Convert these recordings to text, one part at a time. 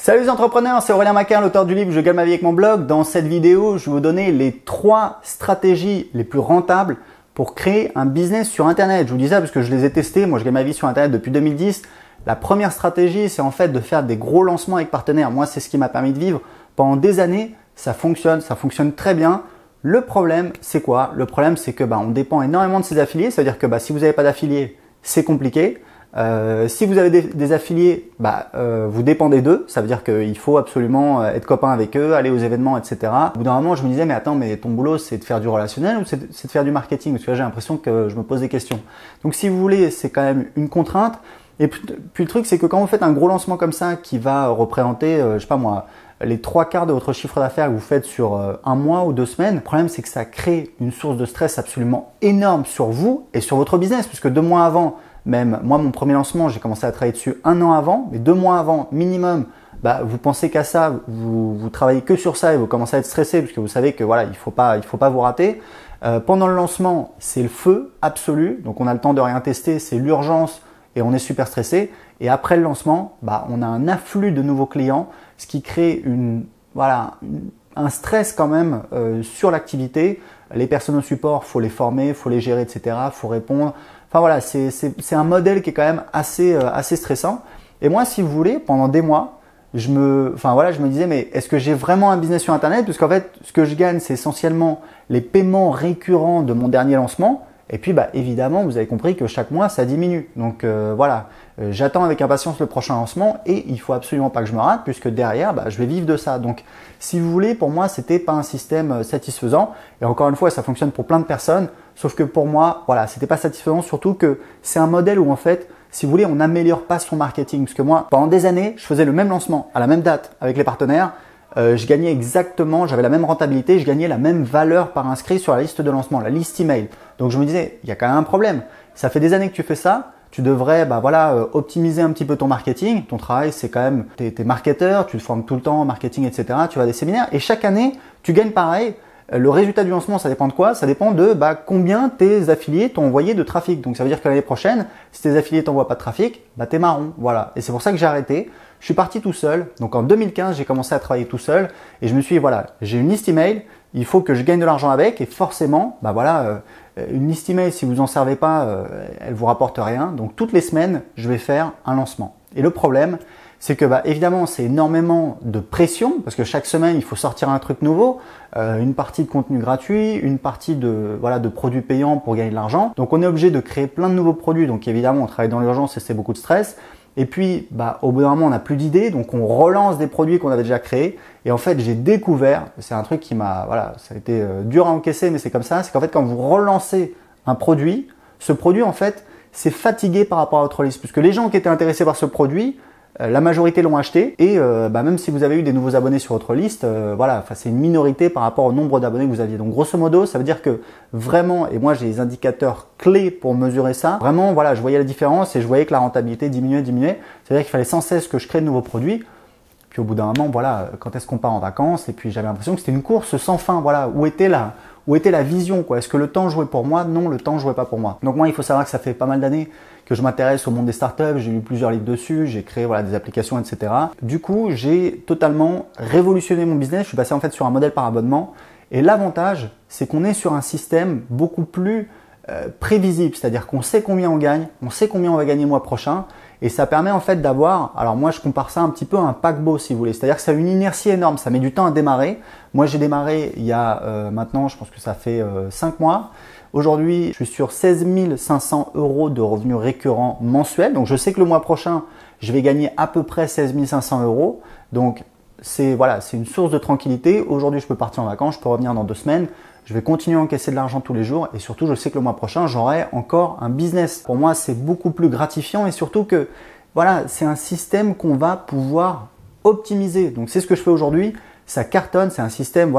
Salut les entrepreneurs, c'est Aurélien Maquin, l'auteur du livre Je gagne ma vie avec mon blog. Dans cette vidéo, je vais vous donner les 3 stratégies les plus rentables pour créer un business sur Internet. Je vous dis ça parce que je les ai testés. Moi, je gagne ma vie sur Internet depuis 2010. La première stratégie, c'est en fait de faire des gros lancements avec partenaires. Moi, c'est ce qui m'a permis de vivre pendant des années. Ça fonctionne très bien. Le problème, c'est quoi? Le problème, c'est que on dépend énormément de ses affiliés. C'est-à-dire que si vous n'avez pas d'affiliés, c'est compliqué. Si vous avez des affiliés, vous dépendez d'eux. Ça veut dire qu'il faut absolument être copain avec eux, aller aux événements, etc. Au bout d'un moment, je me disais, mais attends, mais ton boulot, c'est de faire du relationnel ou c'est de faire du marketing? Parce que là, j'ai l'impression que je me pose des questions. Donc, si vous voulez, c'est quand même une contrainte. Et puis le truc, c'est que quand vous faites un gros lancement comme ça qui va représenter, je sais pas moi, les 3/4 de votre chiffre d'affaires que vous faites sur un mois ou 2 semaines, le problème, c'est que ça crée une source de stress absolument énorme sur vous et sur votre business. Puisque 2 mois avant, même moi, mon premier lancement, j'ai commencé à travailler dessus 1 an avant, mais 2 mois avant, minimum, vous pensez qu'à ça, vous travaillez que sur ça et vous commencez à être stressé puisque vous savez que voilà, il faut pas vous rater. Pendant le lancement, c'est le feu absolu, donc on a le temps de rien tester, c'est l'urgence et on est super stressé. Et après le lancement, on a un afflux de nouveaux clients, ce qui crée un stress quand même sur l'activité. Les personnes au support, faut les former, faut les gérer, etc. Faut répondre. Enfin voilà, c'est un modèle qui est quand même assez stressant. Et moi, si vous voulez, pendant des mois, je me disais, mais est-ce que j'ai vraiment un business sur Internet? Parce qu'en fait, ce que je gagne, c'est essentiellement les paiements récurrents de mon dernier lancement. Et puis, évidemment, vous avez compris que chaque mois, ça diminue. Donc j'attends avec impatience le prochain lancement et il faut absolument pas que je me rate puisque derrière, je vais vivre de ça. Donc, si vous voulez, pour moi, c'était pas un système satisfaisant. Et encore une fois, ça fonctionne pour plein de personnes. Sauf que pour moi, c'était pas satisfaisant. Surtout que c'est un modèle où en fait, si vous voulez, on n'améliore pas son marketing. Parce que moi, pendant des années, je faisais le même lancement à la même date avec les partenaires. Je gagnais exactement, j'avais la même rentabilité, je gagnais la même valeur par inscrit sur la liste de lancement, la liste email. Donc je me disais, il y a quand même un problème. Ça fait des années que tu fais ça, tu devrais optimiser un petit peu ton marketing. Ton travail, c'est quand même, tu es marketeur, tu te formes tout le temps en marketing, etc. Tu vas à des séminaires et chaque année, tu gagnes pareil. Le résultat du lancement, ça dépend de quoi? Ça dépend de combien tes affiliés t'ont envoyé de trafic. Donc ça veut dire que l'année prochaine, si tes affiliés t'envoient pas de trafic, t'es marron. Voilà. Et c'est pour ça que j'ai arrêté. Je suis parti tout seul. Donc en 2015, j'ai commencé à travailler tout seul et je me suis dit, j'ai une liste email, il faut que je gagne de l'argent avec et forcément, une liste email, si vous en servez pas, elle vous rapporte rien. Donc toutes les semaines, je vais faire un lancement. Et le problème, c'est que évidemment, c'est énormément de pression parce que chaque semaine, il faut sortir un truc nouveau, une partie de contenu gratuit, une partie de produits payants pour gagner de l'argent. Donc on est obligé de créer plein de nouveaux produits. Donc évidemment, on travaille dans l'urgence et c'est beaucoup de stress. Et puis, au bout d'un moment, on n'a plus d'idées, donc on relance des produits qu'on avait déjà créés. Et en fait, j'ai découvert, c'est un truc qui m'a, ça a été dur à encaisser, mais c'est comme ça, c'est qu'en fait, quand vous relancez un produit, ce produit, en fait, c'est fatigué par rapport à votre liste. Puisque les gens qui étaient intéressés par ce produit, la majorité l'ont acheté et même si vous avez eu des nouveaux abonnés sur votre liste, c'est une minorité par rapport au nombre d'abonnés que vous aviez. Donc grosso modo, ça veut dire que vraiment, et moi j'ai des indicateurs clés pour mesurer ça, vraiment je voyais la différence et je voyais que la rentabilité diminuait. C'est-à-dire qu'il fallait sans cesse que je crée de nouveaux produits. Puis au bout d'un moment, quand est-ce qu'on part en vacances? Et puis j'avais l'impression que c'était une course sans fin. Où était la vision, quoi? Est-ce que le temps jouait pour moi? Non, le temps jouait pas pour moi. Donc moi, il faut savoir que ça fait pas mal d'années que je m'intéresse au monde des startups. J'ai lu plusieurs livres dessus, j'ai créé des applications, etc. Du coup, j'ai totalement révolutionné mon business. Je suis passé en fait sur un modèle par abonnement. Et l'avantage, c'est qu'on est sur un système beaucoup plus prévisible, c'est-à-dire qu'on sait combien on gagne, on sait combien on va gagner le mois prochain. Et ça permet en fait d'avoir, alors moi je compare ça un petit peu à un paquebot si vous voulez, c'est-à-dire que ça a une inertie énorme, ça met du temps à démarrer. Moi j'ai démarré il y a maintenant, je pense que ça fait 5 mois. Aujourd'hui je suis sur 16 500 € de revenus récurrents mensuels, donc je sais que le mois prochain je vais gagner à peu près 16 500 €. Donc c'est une source de tranquillité. Aujourd'hui je peux partir en vacances, je peux revenir dans 2 semaines. Je vais continuer à encaisser de l'argent tous les jours et surtout, je sais que le mois prochain, j'aurai encore un business. Pour moi, c'est beaucoup plus gratifiant et surtout que c'est un système qu'on va pouvoir optimiser. Donc, c'est ce que je fais aujourd'hui. Ça cartonne, c'est un système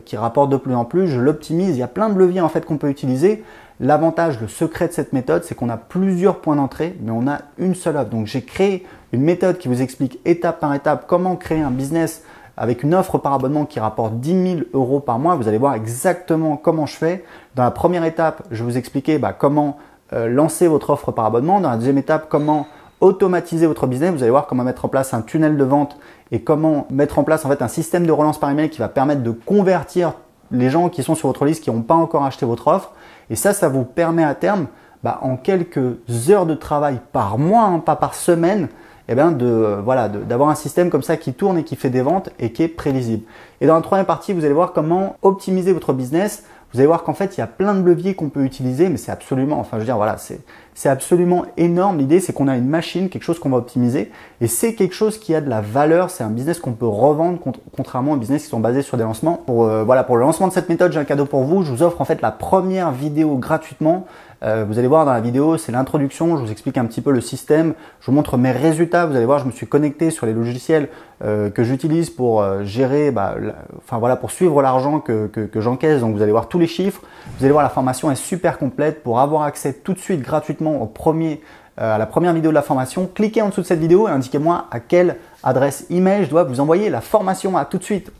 qui rapporte de plus en plus. Je l'optimise. Il y a plein de leviers en fait qu'on peut utiliser. L'avantage, le secret de cette méthode, c'est qu'on a plusieurs points d'entrée, mais on a une seule offre. Donc, j'ai créé une méthode qui vous explique étape par étape comment créer un business avec une offre par abonnement qui rapporte 10 000 € par mois. Vous allez voir exactement comment je fais. Dans la première étape, je vais vous expliquer comment lancer votre offre par abonnement. Dans la deuxième étape, comment automatiser votre business. Vous allez voir comment mettre en place un tunnel de vente et comment mettre en place en fait un système de relance par email qui va permettre de convertir les gens qui sont sur votre liste qui n'ont pas encore acheté votre offre. Et ça vous permet à terme, en quelques heures de travail par mois, pas par semaine, d'avoir un système comme ça qui tourne et qui fait des ventes et qui est prévisible. Et dans la troisième partie, vous allez voir comment optimiser votre business. Vous allez voir qu'en fait, il y a plein de leviers qu'on peut utiliser, mais c'est absolument, c'est absolument énorme. L'idée, c'est qu'on a une machine, quelque chose qu'on va optimiser, et c'est quelque chose qui a de la valeur. C'est un business qu'on peut revendre, contrairement aux business qui sont basés sur des lancements. Pour le lancement de cette méthode, j'ai un cadeau pour vous. Je vous offre en fait la première vidéo gratuitement. Vous allez voir dans la vidéo, c'est l'introduction, je vous explique un petit peu le système, je vous montre mes résultats. Vous allez voir, je me suis connecté sur les logiciels que j'utilise pour gérer, pour suivre l'argent que j'encaisse. Donc vous allez voir tous les chiffres, vous allez voir la formation est super complète. Pour avoir accès tout de suite gratuitement à la première vidéo de la formation, cliquez en dessous de cette vidéo et indiquez-moi à quelle adresse email je dois vous envoyer la formation. À tout de suite.